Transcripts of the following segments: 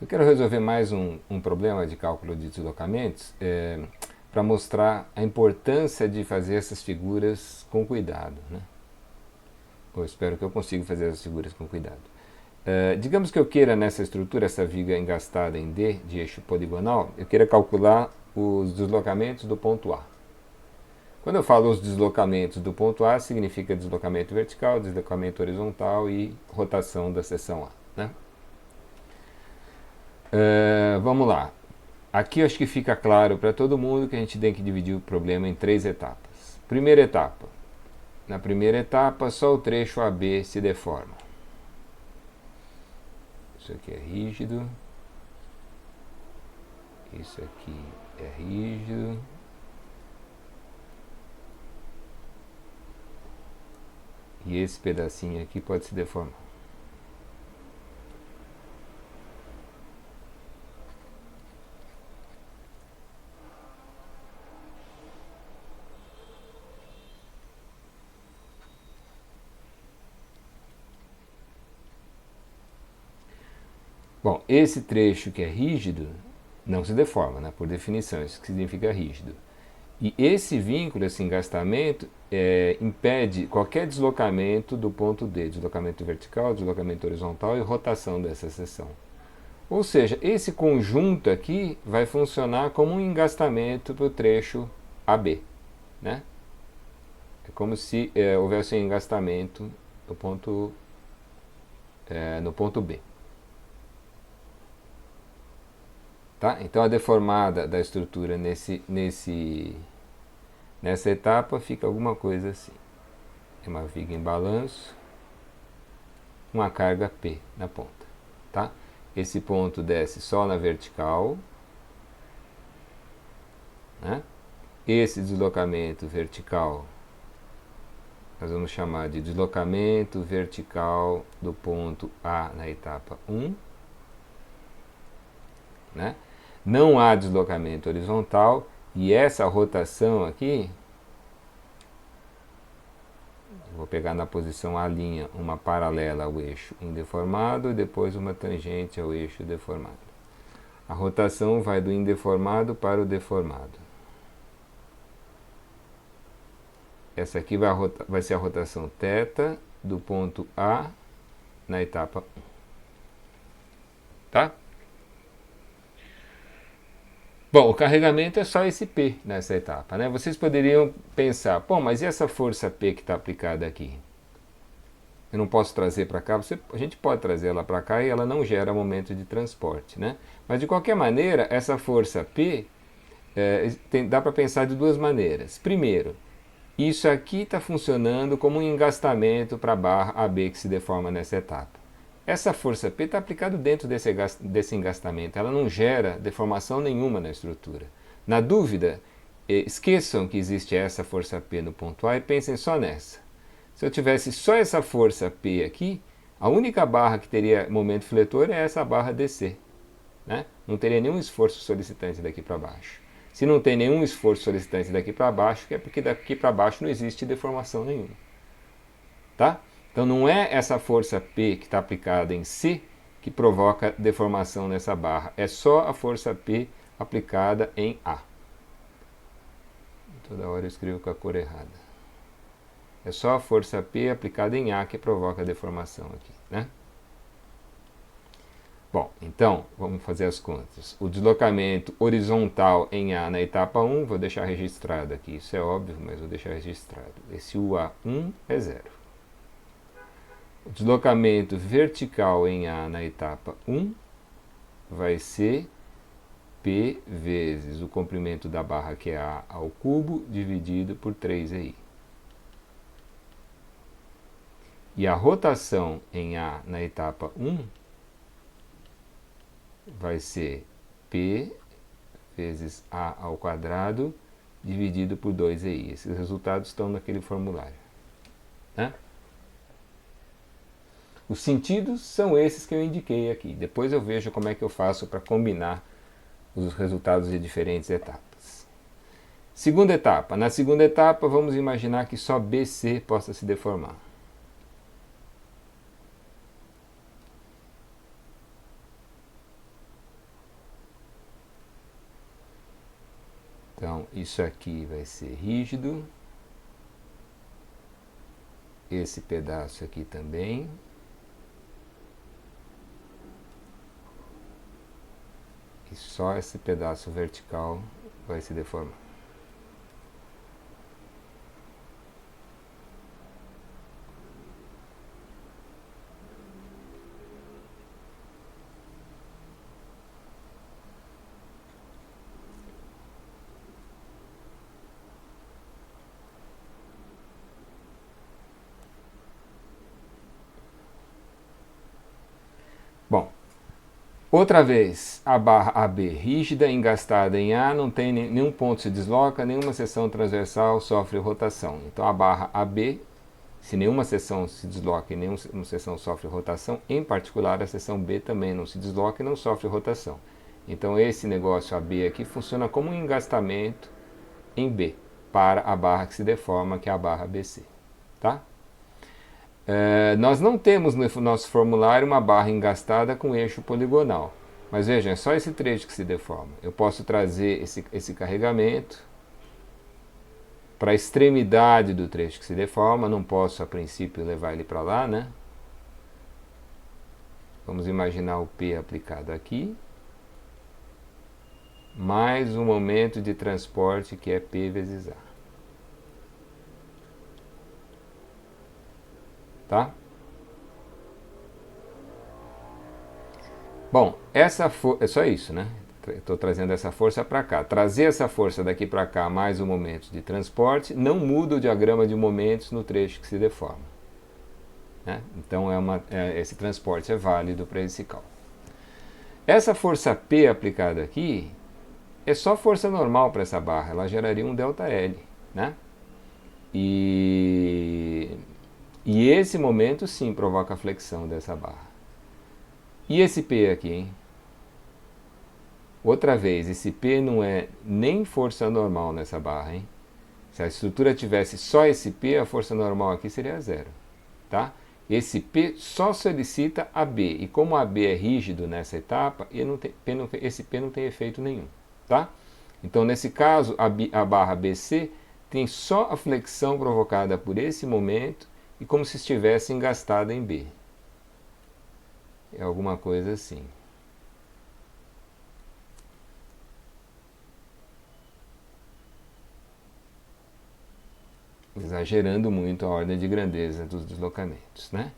Eu quero resolver mais um problema de cálculo de deslocamentos para mostrar a importância de fazer essas figuras com cuidado, né? Eu espero que eu consiga fazer essas figuras com cuidado. Digamos que eu queira nessa estrutura, essa viga engastada em D, de eixo poligonal, eu queira calcular os deslocamentos do ponto A. Quando eu falo os deslocamentos do ponto A, significa deslocamento vertical, deslocamento horizontal e rotação da seção A, né? Vamos lá. Aqui eu acho que fica claro para todo mundo que a gente tem que dividir o problema em 3 etapas. Primeira etapa. Na primeira etapa, só o trecho AB se deforma. Isso aqui é rígido. Isso aqui é rígido. E esse pedacinho aqui pode se deformar. Bom, esse trecho que é rígido não se deforma, né? Por definição, isso que significa rígido. E esse vínculo, esse engastamento, impede qualquer deslocamento do ponto D, deslocamento vertical, deslocamento horizontal e rotação dessa seção. Ou seja, esse conjunto aqui vai funcionar como um engastamento para o trecho AB, né? É como se houvesse um engastamento no ponto B. Tá? Então a deformada da estrutura nessa etapa fica alguma coisa assim. É uma viga em balanço, uma carga P na ponta. Tá? Esse ponto desce só na vertical, né? Esse deslocamento vertical nós vamos chamar de deslocamento vertical do ponto A na etapa 1. Né? Não há deslocamento horizontal e essa rotação aqui, vou pegar na posição A', uma paralela ao eixo indeformado e depois uma tangente ao eixo deformado. A rotação vai do indeformado para o deformado. Essa aqui vai ser a rotação θ do ponto A na etapa 1. Tá? Bom, o carregamento é só esse P nessa etapa, né? Vocês poderiam pensar, pô, mas e essa força P que está aplicada aqui? Eu não posso trazer para cá? A gente pode trazer ela para cá e ela não gera momento de transporte, né? Mas de qualquer maneira, essa força P dá para pensar de duas maneiras. Primeiro, isso aqui está funcionando como um engastamento para a barra AB que se deforma nessa etapa. Essa força P está aplicada dentro desse engastamento, ela não gera deformação nenhuma na estrutura. Na dúvida, esqueçam que existe essa força P no ponto A e pensem só nessa. Se eu tivesse só essa força P aqui, a única barra que teria momento fletor é essa barra DC. Né? Não teria nenhum esforço solicitante daqui para baixo. Se não tem nenhum esforço solicitante daqui para baixo, é porque daqui para baixo não existe deformação nenhuma. Tá? Então não é essa força P que está aplicada em C que provoca deformação nessa barra. É só a força P aplicada em A. Toda hora eu escrevo com a cor errada. É só a força P aplicada em A que provoca a deformação aqui, né? Bom, então, vamos fazer as contas. O deslocamento horizontal em A na etapa 1, vou deixar registrado aqui. Isso é óbvio, mas vou deixar registrado. Esse UA1 é 0. O deslocamento vertical em A na etapa 1 vai ser P vezes o comprimento da barra, que é A ao cubo, dividido por 3EI. E a rotação em A na etapa 1 vai ser P vezes A ao quadrado, dividido por 2EI. Esses resultados estão naquele formulário. Né? Os sentidos são esses que eu indiquei aqui. Depois eu vejo como é que eu faço para combinar os resultados de diferentes etapas. Segunda etapa. Na segunda etapa, vamos imaginar que só BC possa se deformar. Então, isso aqui vai ser rígido. Esse pedaço aqui também. E só esse pedaço vertical vai se deformar. Bom, outra vez, a barra AB rígida, engastada em A, não tem nenhum ponto se desloca, nenhuma seção transversal sofre rotação. Então a barra AB, se nenhuma seção se desloca e nenhuma seção sofre rotação, em particular a seção B também não se desloca e não sofre rotação. Então esse negócio AB aqui funciona como um engastamento em B, para a barra que se deforma, que é a barra BC. Tá? Nós não temos no nosso formulário uma barra engastada com eixo poligonal. Mas vejam, é só esse trecho que se deforma. Eu posso trazer esse carregamento para a extremidade do trecho que se deforma. Não posso, a princípio, levar ele para lá, né? Vamos imaginar o P aplicado aqui. Mais um momento de transporte que é P vezes A. Tá? Bom, é só isso, né? Estou trazendo essa força para cá. Trazer essa força daqui para cá mais um momento de transporte não muda o diagrama de momentos no trecho que se deforma. Né? Então esse transporte é válido para esse cálculo. Essa força P aplicada aqui é só força normal para essa barra. Ela geraria um ΔL. Né? E esse momento sim provoca a flexão dessa barra. E esse P aqui, hein? Outra vez, esse P não é nem força normal nessa barra, hein? Se a estrutura tivesse só esse P, a força normal aqui seria zero, tá? Esse P só solicita AB, e como AB é rígido nessa etapa, esse P não tem efeito nenhum, tá? Então, nesse caso, a barra BC tem só a flexão provocada por esse momento e como se estivesse engastada em B. É alguma coisa assim. Exagerando muito a ordem de grandeza dos deslocamentos, né?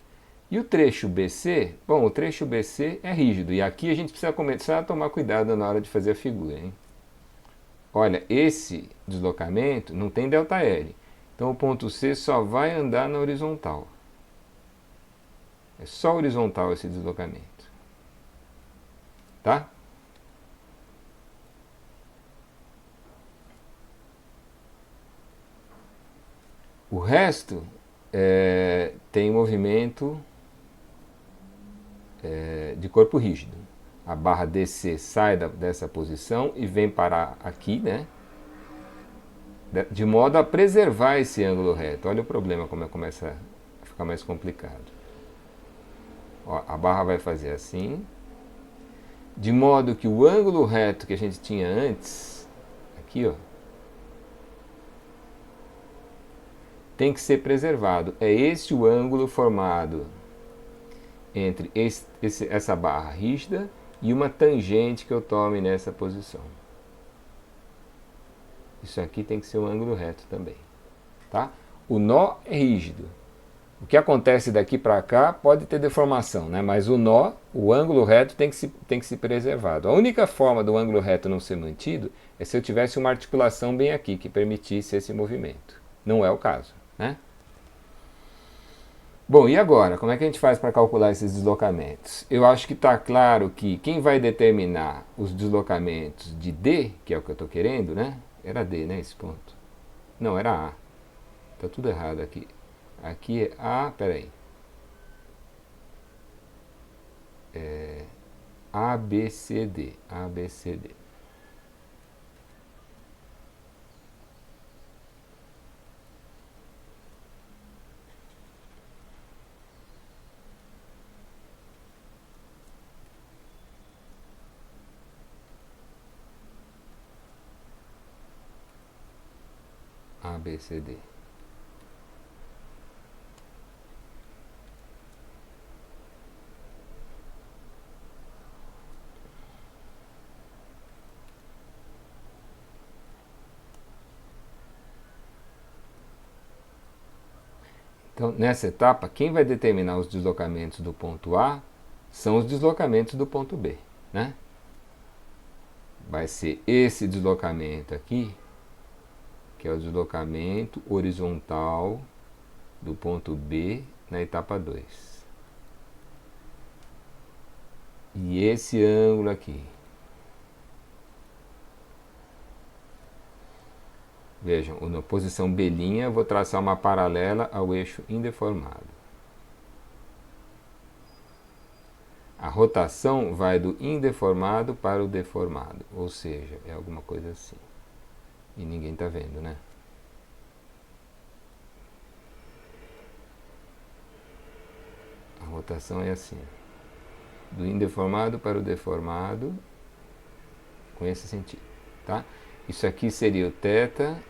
E o trecho BC, bom, o trecho BC é rígido, e aqui a gente precisa começar a tomar cuidado na hora de fazer a figura, hein? Olha, esse deslocamento não tem ΔL, então o ponto C só vai andar na horizontal. É só horizontal esse deslocamento, tá? O resto tem movimento de corpo rígido. A barra DC sai dessa posição e vem parar aqui, né? De modo a preservar esse ângulo reto. Olha o problema como começa a ficar mais complicado. Ó, a barra vai fazer assim, de modo que o ângulo reto que a gente tinha antes, aqui, ó, tem que ser preservado. É esse o ângulo formado entre essa barra rígida e uma tangente que eu tome nessa posição. Isso aqui tem que ser um ângulo reto também. Tá? O nó é rígido. O que acontece daqui para cá pode ter deformação, né? Mas o nó, o ângulo reto tem que ser preservado. A única forma do ângulo reto não ser mantido é se eu tivesse uma articulação bem aqui que permitisse esse movimento. Não é o caso, né? Bom, e agora? Como é que a gente faz para calcular esses deslocamentos? Eu acho que está claro que quem vai determinar os deslocamentos de D, que é o que eu estou querendo, né? Era D, né, esse ponto? Não, era A. Está tudo errado aqui. Aqui é A, peraí. A, B, C, D. A, B, C, D. A, B, C, D. Então, nessa etapa, quem vai determinar os deslocamentos do ponto A são os deslocamentos do ponto B, né? Vai ser esse deslocamento aqui, que é o deslocamento horizontal do ponto B na etapa 2. E esse ângulo aqui. Vejam, na posição B', eu vou traçar uma paralela ao eixo indeformado. A rotação vai do indeformado para o deformado, ou seja, é alguma coisa assim. E ninguém está vendo, né? A rotação é assim, do indeformado para o deformado, com esse sentido, tá? Isso aqui seria o θ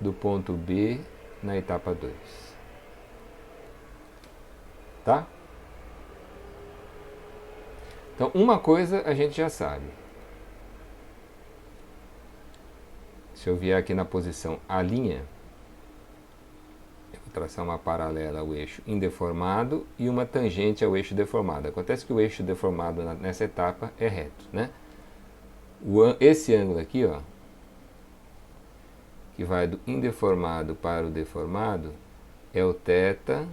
do ponto B na etapa 2. Tá? Então, uma coisa a gente já sabe. Se eu vier aqui na posição A', eu vou traçar uma paralela ao eixo indeformado e uma tangente ao eixo deformado. Acontece que o eixo deformado nessa etapa é reto, né? Esse ângulo aqui, ó, que vai do indeformado para o deformado, é o θ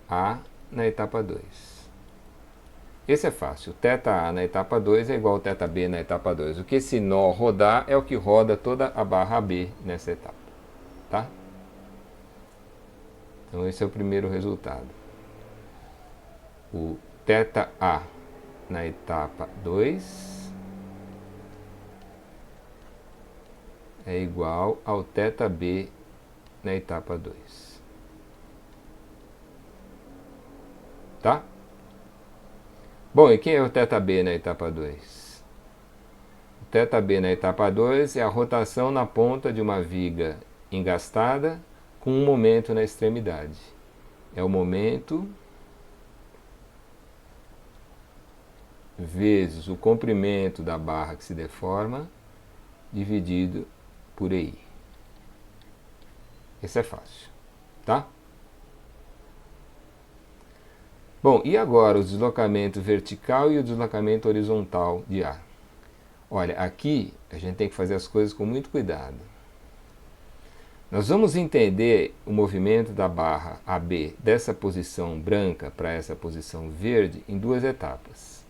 A na etapa 2. Esse é fácil. O θA na etapa 2 é igual ao θB na etapa 2. O que esse nó rodar é o que roda toda a barra B nessa etapa. Tá? Então esse é o primeiro resultado. O θA na etapa 2 é igual ao θB na etapa 2. Tá? Bom, e quem é o θB na etapa 2? O θB na etapa 2 é a rotação na ponta de uma viga engastada com um momento na extremidade. É o momento vezes o comprimento da barra que se deforma dividido por EI. Esse é fácil, tá? Bom, e agora o deslocamento vertical e o deslocamento horizontal de A? Olha, aqui a gente tem que fazer as coisas com muito cuidado. Nós vamos entender o movimento da barra AB dessa posição branca para essa posição verde em duas etapas.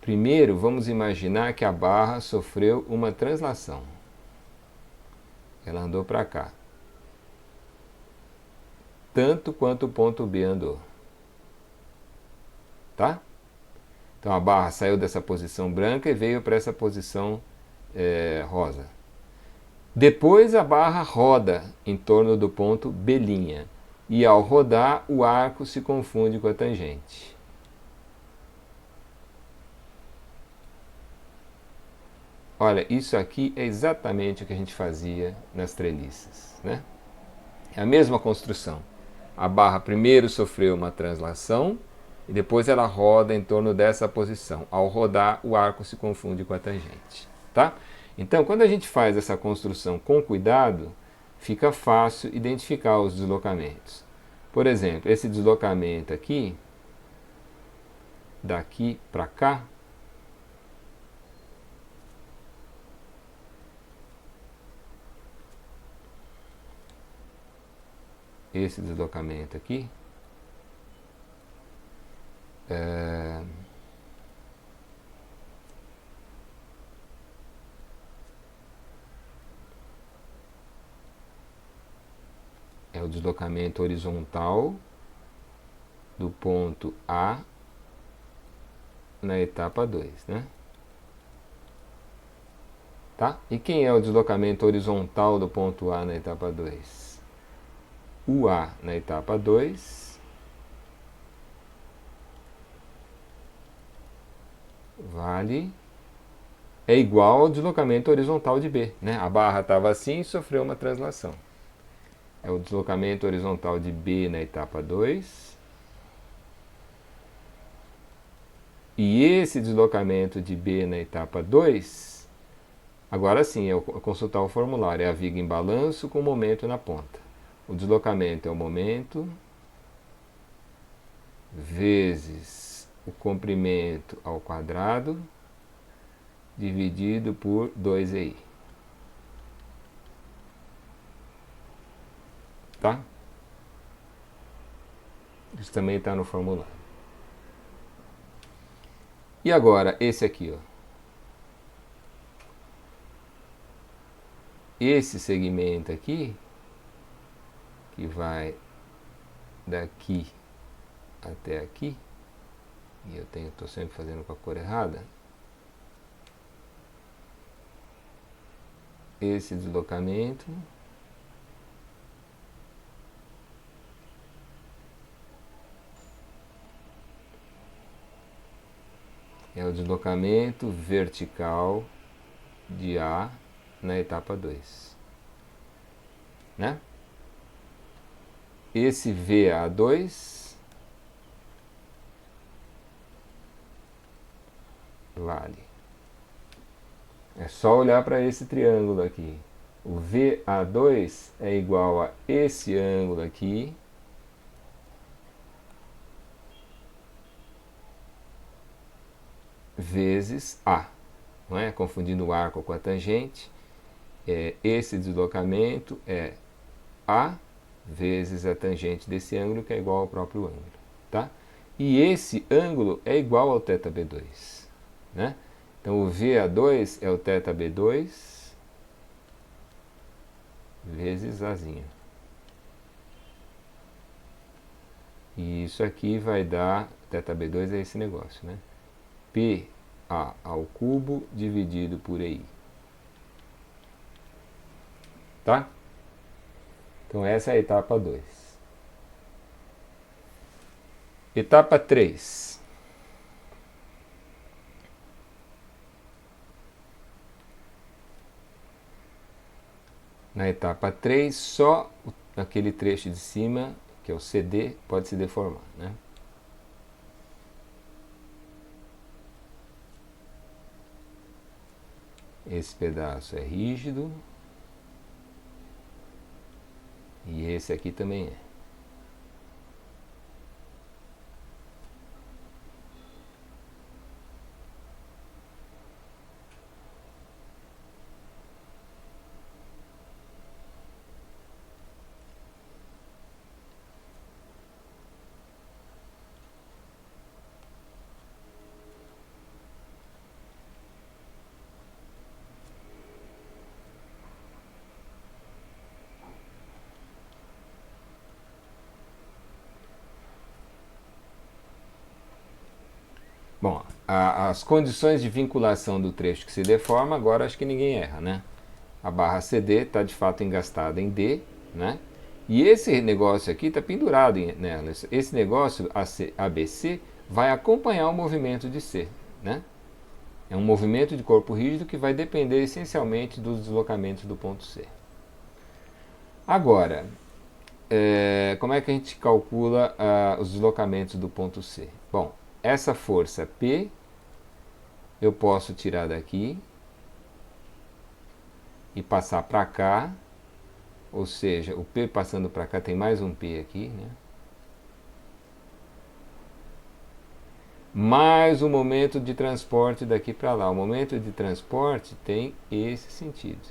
Primeiro, vamos imaginar que a barra sofreu uma translação. Ela andou para cá, tanto quanto o ponto B andou. Tá? Então a barra saiu dessa posição branca e veio para essa posição rosa. Depois a barra roda em torno do ponto B', e ao rodar o arco se confunde com a tangente. Olha, isso aqui é exatamente o que a gente fazia nas treliças, né? É a mesma construção. A barra primeiro sofreu uma translação e depois ela roda em torno dessa posição. Ao rodar, o arco se confunde com a tangente, tá? Então, quando a gente faz essa construção com cuidado, fica fácil identificar os deslocamentos. Por exemplo, esse deslocamento aqui, daqui para cá, esse deslocamento aqui, é o deslocamento horizontal do ponto A na etapa 2, né? Tá? E quem é o deslocamento horizontal do ponto A na etapa 2? O A na etapa 2 vale é igual ao deslocamento horizontal de B, né? A barra estava assim e sofreu uma translação. É o deslocamento horizontal de B na etapa 2. E esse deslocamento de B na etapa 2, agora sim, é consultar o formulário, é a viga em balanço com o momento na ponta. O deslocamento é o momento vezes o comprimento ao quadrado dividido por 2EI. Tá? Isso também está no formulário. E agora, esse aqui, ó. Esse segmento aqui, que vai daqui até aqui, e eu estou sempre fazendo com a cor errada, esse deslocamento é o deslocamento vertical de A na etapa 2, né? Esse VA2 vale. É só olhar para esse triângulo aqui. O VA2 é igual a esse ângulo aqui vezes A. Não é? Confundindo o arco com a tangente, esse deslocamento é A vezes a tangente desse ângulo, que é igual ao próprio ângulo. Tá? E esse ângulo é igual ao θB2. Né? Então o VA2 é o θB2 vezes Azinho. E isso aqui vai dar, θB2 é esse negócio, né? PA ao cubo dividido por EI. Tá? Então essa é a etapa 2. Etapa 3. Na etapa 3, só aquele trecho de cima, que é o CD, pode se deformar, né? Esse pedaço é rígido. E esse aqui também é. Bom, as condições de vinculação do trecho que se deforma, agora acho que ninguém erra, né? A barra CD está de fato engastada em D, né? E esse negócio aqui está pendurado nela. Esse negócio ABC vai acompanhar o movimento de C, né? É um movimento de corpo rígido que vai depender essencialmente dos deslocamentos do ponto C. Agora, como é que a gente calcula os deslocamentos do ponto C? Bom, essa força P eu posso tirar daqui e passar para cá, ou seja, o P passando para cá tem mais um P aqui, né? Mais o momento de transporte daqui para lá. O momento de transporte tem esse sentido.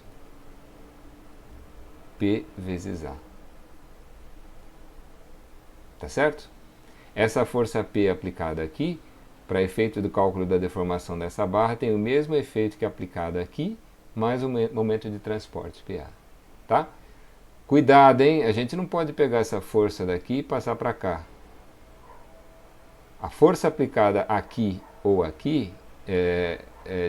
P vezes A. Tá certo? Essa força P aplicada aqui, para efeito do cálculo da deformação dessa barra, tem o mesmo efeito que aplicado aqui, mais o momento de transporte, PA. Tá? Cuidado, hein? A gente não pode pegar essa força daqui e passar para cá. A força aplicada aqui ou aqui,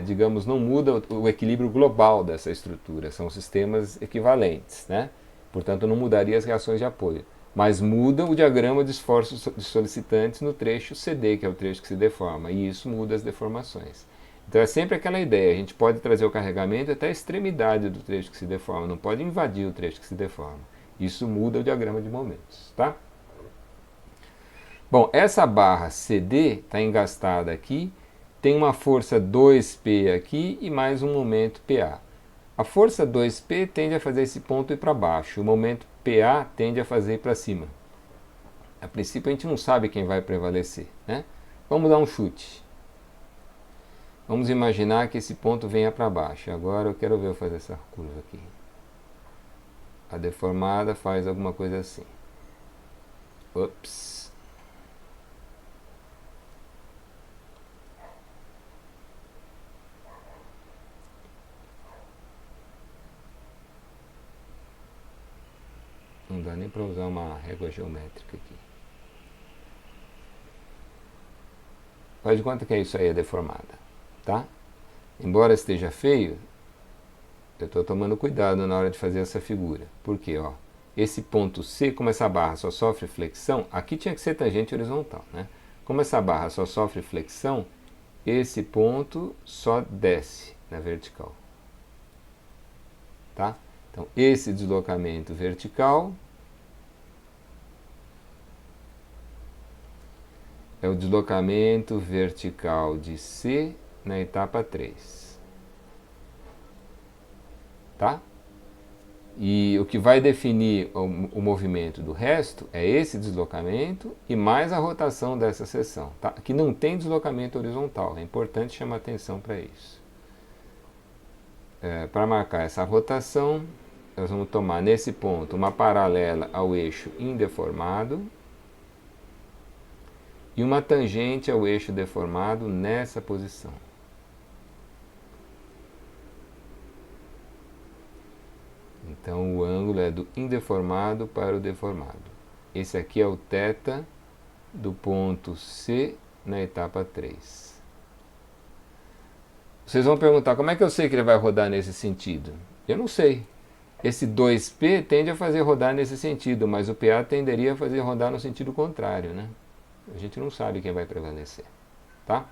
digamos, não muda o equilíbrio global dessa estrutura. São sistemas equivalentes, né? Portanto, não mudaria as reações de apoio. Mas muda o diagrama de esforços de solicitantes no trecho CD, que é o trecho que se deforma, e isso muda as deformações. Então é sempre aquela ideia, a gente pode trazer o carregamento até a extremidade do trecho que se deforma, não pode invadir o trecho que se deforma. Isso muda o diagrama de momentos, tá? Bom, essa barra CD está engastada aqui, tem uma força 2P aqui e mais um momento PA. A força 2P tende a fazer esse ponto ir para baixo, o momento PA tende a fazer ir para cima. A princípio a gente não sabe quem vai prevalecer, né? Vamos dar um chute. Vamos imaginar que esse ponto venha para baixo. Agora eu quero ver eu fazer essa curva aqui. A deformada faz alguma coisa assim. Ops. Não dá nem para usar uma régua geométrica aqui. Faz de conta que isso aí é deformada, tá? Embora esteja feio, eu estou tomando cuidado na hora de fazer essa figura. Por quê? Ó, esse ponto C, como essa barra só sofre flexão, aqui tinha que ser tangente horizontal, né? Como essa barra só sofre flexão, esse ponto só desce na vertical. Tá? Então, esse deslocamento vertical é o deslocamento vertical de C na etapa 3. Tá? E o que vai definir o movimento do resto é esse deslocamento e mais a rotação dessa seção. Tá? Aqui não tem deslocamento horizontal, é importante chamar atenção para isso. Para marcar essa rotação, nós vamos tomar nesse ponto uma paralela ao eixo indeformado e uma tangente ao eixo deformado nessa posição. Então o ângulo é do indeformado para o deformado. Esse aqui é o θ do ponto C na etapa 3. Vocês vão perguntar, como é que eu sei que ele vai rodar nesse sentido? Eu não sei. Esse 2P tende a fazer rodar nesse sentido, mas o PA tenderia a fazer rodar no sentido contrário, né? A gente não sabe quem vai prevalecer, tá?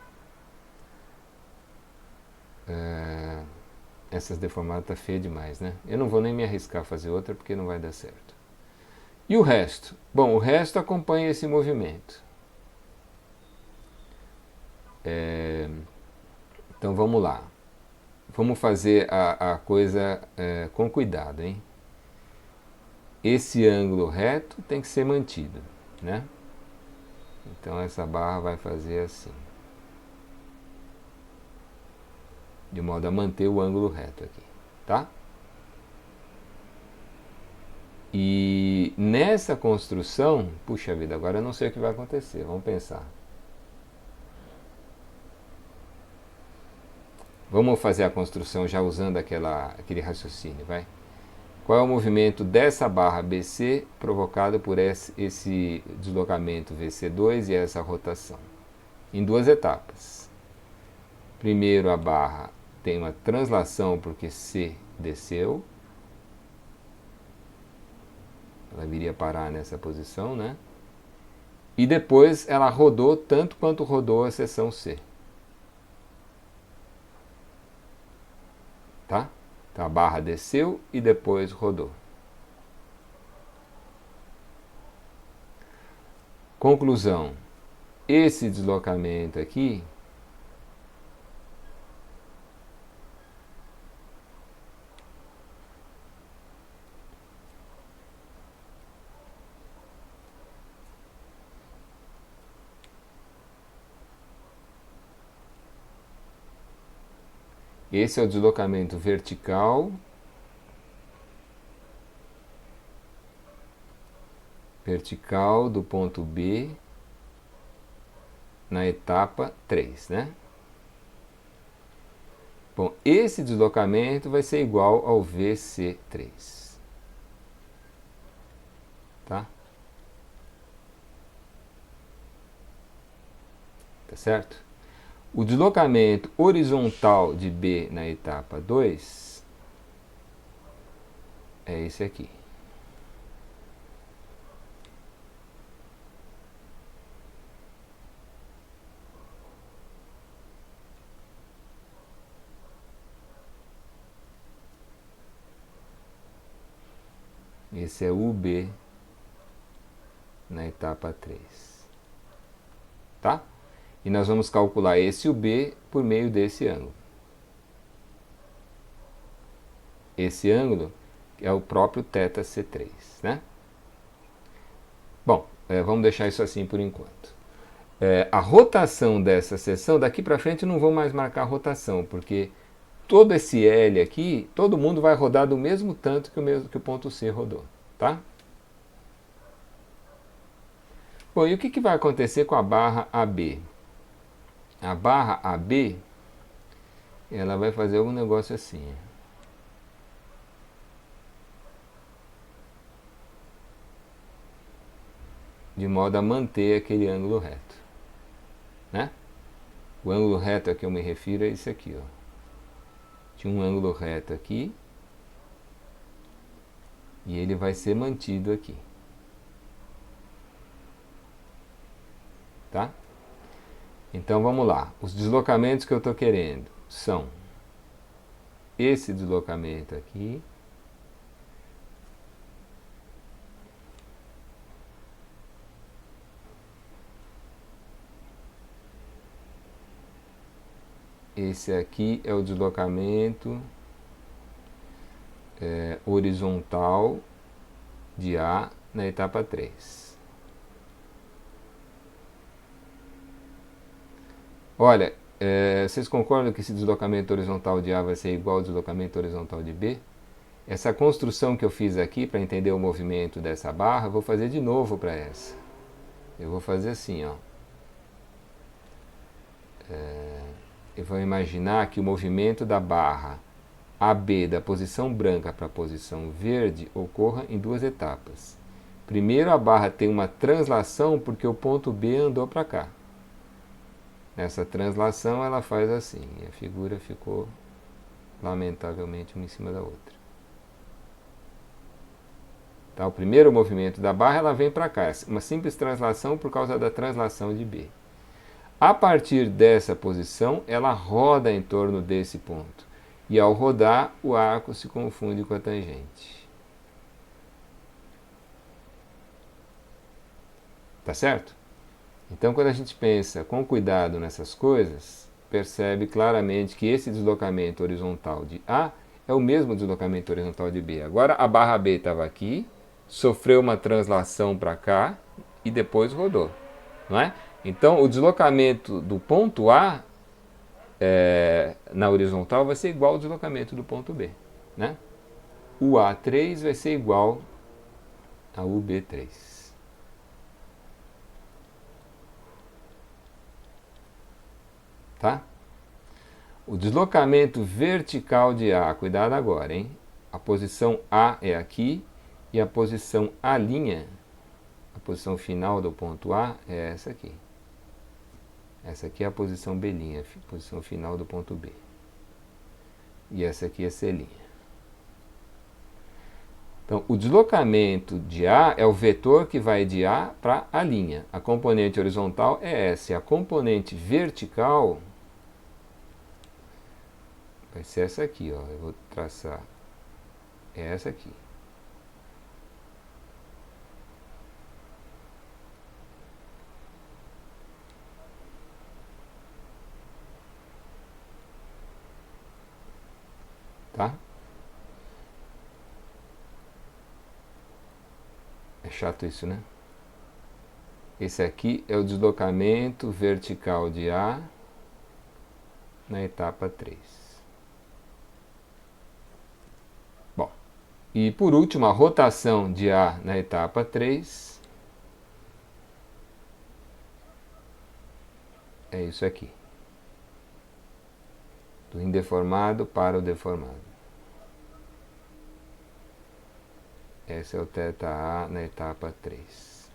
Essas deformadas tá feia demais, né? Eu não vou nem me arriscar a fazer outra porque não vai dar certo. E o resto? Bom, o resto acompanha esse movimento. Então vamos lá. Vamos fazer a coisa com cuidado, hein? Esse ângulo reto tem que ser mantido, né? Então essa barra vai fazer assim, de modo a manter o ângulo reto aqui, tá? E nessa construção, puxa vida, agora eu não sei o que vai acontecer, vamos pensar. Vamos fazer a construção já usando aquele raciocínio, vai? Qual é o movimento dessa barra BC provocado por esse deslocamento VC2 e essa rotação? Em duas etapas. Primeiro a barra tem uma translação porque C desceu. Ela viria parar nessa posição, né? E depois ela rodou tanto quanto rodou a seção C. Tá? Então a barra desceu e depois rodou. Conclusão. Esse deslocamento aqui esse é o deslocamento vertical do ponto B na etapa 3, né? Bom, esse deslocamento vai ser igual ao VC3. Tá? Tá certo? O deslocamento horizontal de B na etapa 2 é esse aqui. Esse é UB na etapa 3. Tá? E nós vamos calcular esse UB por meio desse ângulo. Esse ângulo é o próprio θc3, né? Bom, vamos deixar isso assim por enquanto. A rotação dessa seção, daqui para frente eu não vou mais marcar a rotação, porque todo esse L aqui, todo mundo vai rodar do mesmo tanto que o ponto C rodou, tá? Bom, e o que vai acontecer com a barra AB? A barra AB, ela vai fazer algum negócio assim. De modo a manter aquele ângulo reto, né? O ângulo reto a que eu me refiro é esse aqui, ó. Tinha um ângulo reto aqui e ele vai ser mantido aqui, tá? Então vamos lá. Os deslocamentos que eu estou querendo são esse deslocamento aqui, esse aqui é o deslocamento horizontal de A na etapa 3. Olha, vocês concordam que esse deslocamento horizontal de A vai ser igual ao deslocamento horizontal de B? Essa construção que eu fiz aqui para entender o movimento dessa barra, eu vou fazer de novo para essa. Eu vou fazer assim, ó. Eu vou imaginar que o movimento da barra AB da posição branca para a posição verde ocorra em duas etapas. Primeiro a barra tem uma translação porque o ponto B andou para cá. Nessa translação ela faz assim, e a figura ficou lamentavelmente uma em cima da outra. Tá, o primeiro movimento da barra ela vem para cá, uma simples translação por causa da translação de B. A partir dessa posição, ela roda em torno desse ponto. E ao rodar, o arco se confunde com a tangente. Tá certo? Então, quando a gente pensa com cuidado nessas coisas, percebe claramente que esse deslocamento horizontal de A é o mesmo deslocamento horizontal de B. Agora, a barra B estava aqui, sofreu uma translação para cá e depois rodou, não é? Então, o deslocamento do ponto A na horizontal vai ser igual ao deslocamento do ponto B, né? O A3 vai ser igual ao B3. Tá? O deslocamento vertical de A, cuidado agora, hein? A posição A é aqui e a posição A', a posição final do ponto A é essa aqui. Essa aqui é a posição B', a posição final do ponto B. E essa aqui é C'. Então, o deslocamento de A é o vetor que vai de A para A'. A componente horizontal é essa. E a componente vertical vai ser essa aqui, ó. Eu vou traçar. É essa aqui. Tá? É chato isso, né? Esse aqui é o deslocamento vertical de A na etapa 3. Bom, e por último, a rotação de A na etapa 3 é isso aqui. Do indeformado para o deformado. Esse é o θA na etapa 3.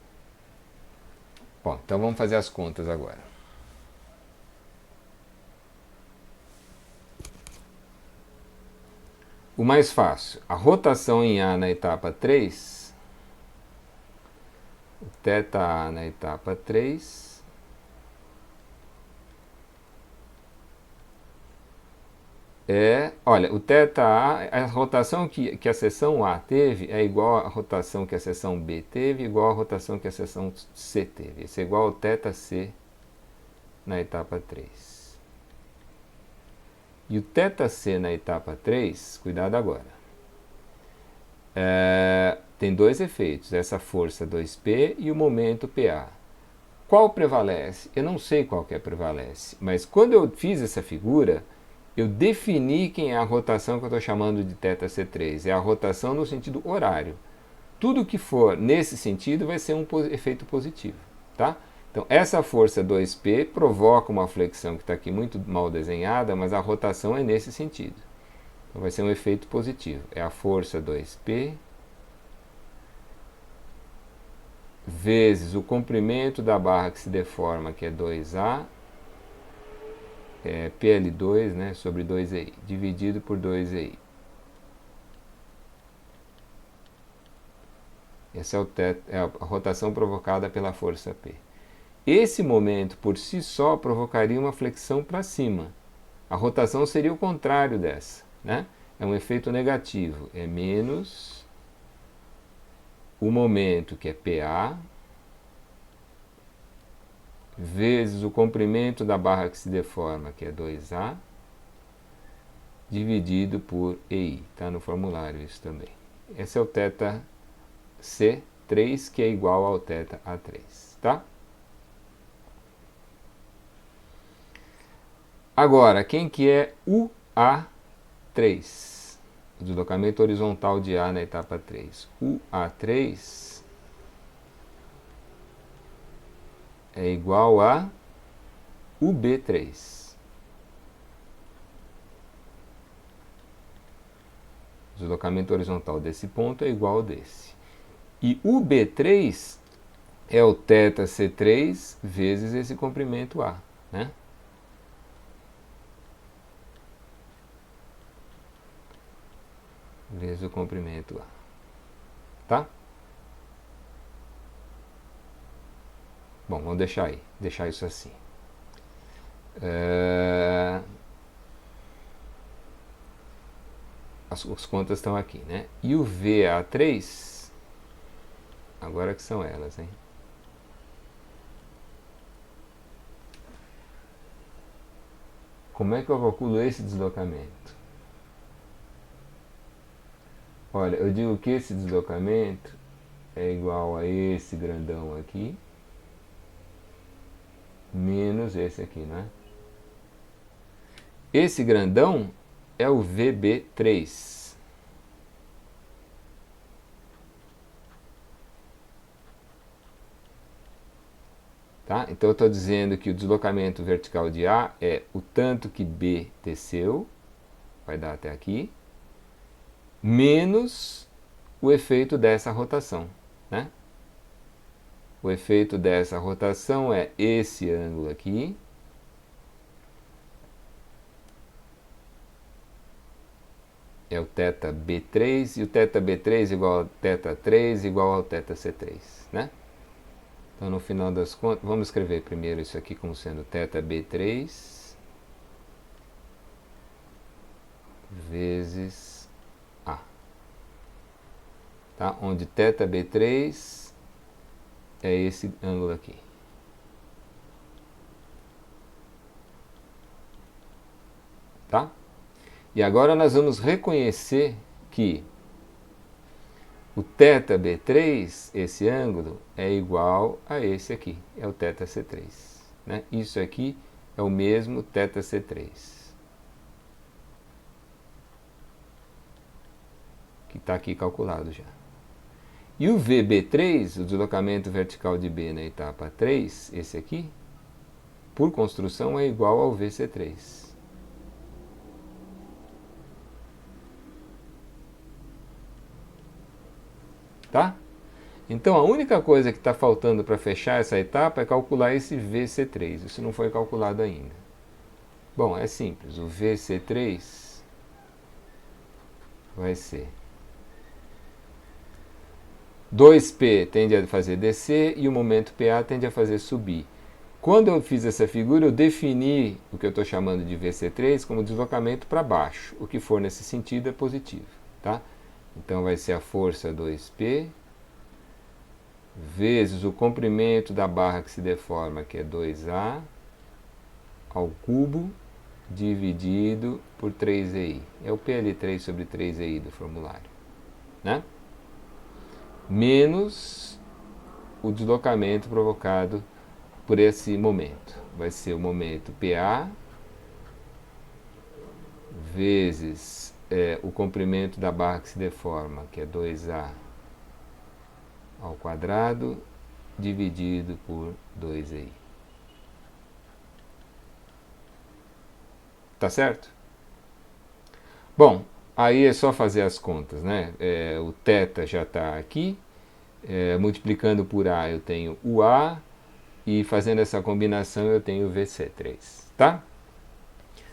Bom, então vamos fazer as contas agora. O mais fácil, a rotação em A na etapa 3, o θA na etapa 3, Olha, o θ a rotação que a seção A teve é igual à rotação que a seção B teve, igual à rotação que a seção C teve. Isso é igual ao θc na etapa 3. E o θc na etapa 3, cuidado agora, tem dois efeitos, essa força 2P e o momento PA. Qual prevalece? Eu não sei qual que prevalece, mas quando eu fiz essa figura, eu defini quem é a rotação que eu estou chamando de θc3. É a rotação no sentido horário. Tudo que for nesse sentido vai ser um efeito positivo. Tá? Então, essa força 2P provoca uma flexão que está aqui muito mal desenhada, mas a rotação é nesse sentido. Então, vai ser um efeito positivo. É a força 2P vezes o comprimento da barra que se deforma, que é 2A, PL2, né, sobre 2EI, dividido por 2EI. Essa é a rotação provocada pela força P. Esse momento, por si só, provocaria uma flexão para cima. A rotação seria o contrário dessa, né? É um efeito negativo. É menos o momento, que é PA, vezes o comprimento da barra que se deforma, que é 2A, dividido por EI. Está no formulário isso também. Esse é o θc3, que é igual ao θA3. Tá? Agora, quem que é o A3? O deslocamento horizontal de A na etapa 3. O A3 é igual a UB3. O deslocamento horizontal desse ponto é igual ao desse. E UB3 é o θc3 vezes esse comprimento A, né? Vezes o comprimento A. Tá? Bom, vamos deixar isso assim. As contas estão aqui, né? E o VA3, agora que são elas, hein? Como é que eu calculo esse deslocamento? Olha, eu digo que esse deslocamento é igual a esse grandão aqui, menos esse aqui, né? Esse grandão é o VB3. Tá? Então eu estou dizendo que o deslocamento vertical de A é o tanto que B desceu, vai dar até aqui, menos o efeito dessa rotação, né? O efeito dessa rotação é esse ângulo aqui, é o θB3, e o θB3 igual ao θ3 igual ao θc3, né? Então, no final das contas, vamos escrever primeiro isso aqui como sendo θB3 vezes A. Tá? Onde θB3 é esse ângulo aqui. Tá? E agora nós vamos reconhecer que o θB3, esse ângulo, é igual a esse aqui, é o θc3. Né? Isso aqui é o mesmo θc3, que está aqui calculado já. E o VB3, o deslocamento vertical de B na etapa 3, esse aqui, por construção é igual ao VC3. Tá? Então a única coisa que está faltando para fechar essa etapa é calcular esse VC3. Isso não foi calculado ainda. Bom, é simples. O VC3 vai ser 2P tende a fazer descer e o momento PA tende a fazer subir. Quando eu fiz essa figura, eu defini o que eu estou chamando de VC3 como deslocamento para baixo. O que for nesse sentido é positivo. Tá? Então vai ser a força 2P vezes o comprimento da barra que se deforma, que é 2A, ao cubo, dividido por 3EI. É o PL3 sobre 3EI do formulário. Né? Menos o deslocamento provocado por esse momento. Vai ser o momento PA vezes o comprimento da barra que se deforma, que é 2A ao quadrado, dividido por 2EI. Tá certo? Bom, aí é só fazer as contas, né? O θ já está aqui, multiplicando por A eu tenho o A, e fazendo essa combinação eu tenho o VC3, tá?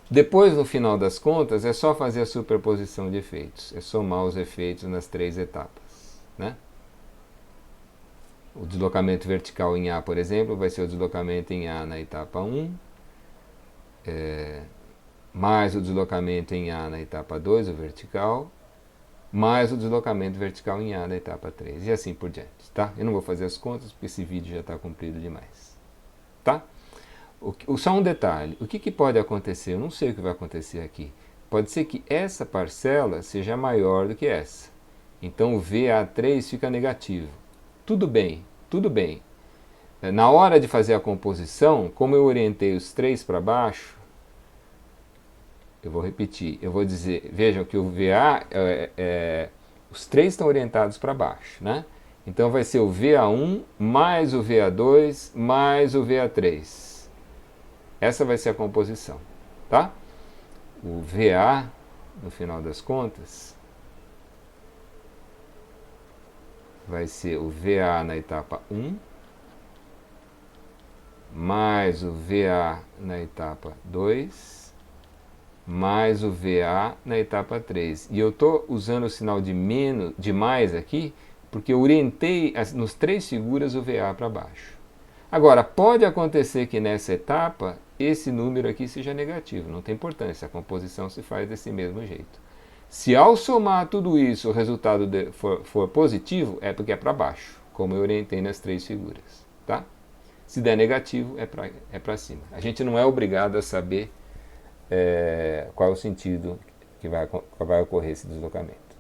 Depois, no final das contas, é só fazer a superposição de efeitos, é somar os efeitos nas três etapas, né? O deslocamento vertical em A, por exemplo, vai ser o deslocamento em A na etapa 1, mais o deslocamento em A na etapa 2, o vertical, mais o deslocamento vertical em A na etapa 3, e assim por diante, tá? Eu não vou fazer as contas, porque esse vídeo já está comprido demais, tá? Só um detalhe, o que pode acontecer? Eu não sei o que vai acontecer aqui. Pode ser que essa parcela seja maior do que essa. Então o VA3 fica negativo. Tudo bem, tudo bem. Na hora de fazer a composição, como eu orientei os três para baixo, eu vou repetir, eu vou dizer, vejam que o VA, os três estão orientados para baixo, né? Então vai ser o VA1 mais o VA2 mais o VA3. Essa vai ser a composição, tá? O VA, no final das contas, vai ser o VA na etapa 1, mais o VA na etapa 2, mais o VA na etapa 3. E eu estou usando o sinal de mais aqui, porque eu orientei nos três figuras o VA para baixo. Agora, pode acontecer que nessa etapa esse número aqui seja negativo, não tem importância, a composição se faz desse mesmo jeito. Se ao somar tudo isso o resultado for positivo, é porque é para baixo, como eu orientei nas três figuras. Tá? Se der negativo, é para cima. A gente não é obrigado a saber qual é o sentido que vai ocorrer esse deslocamento.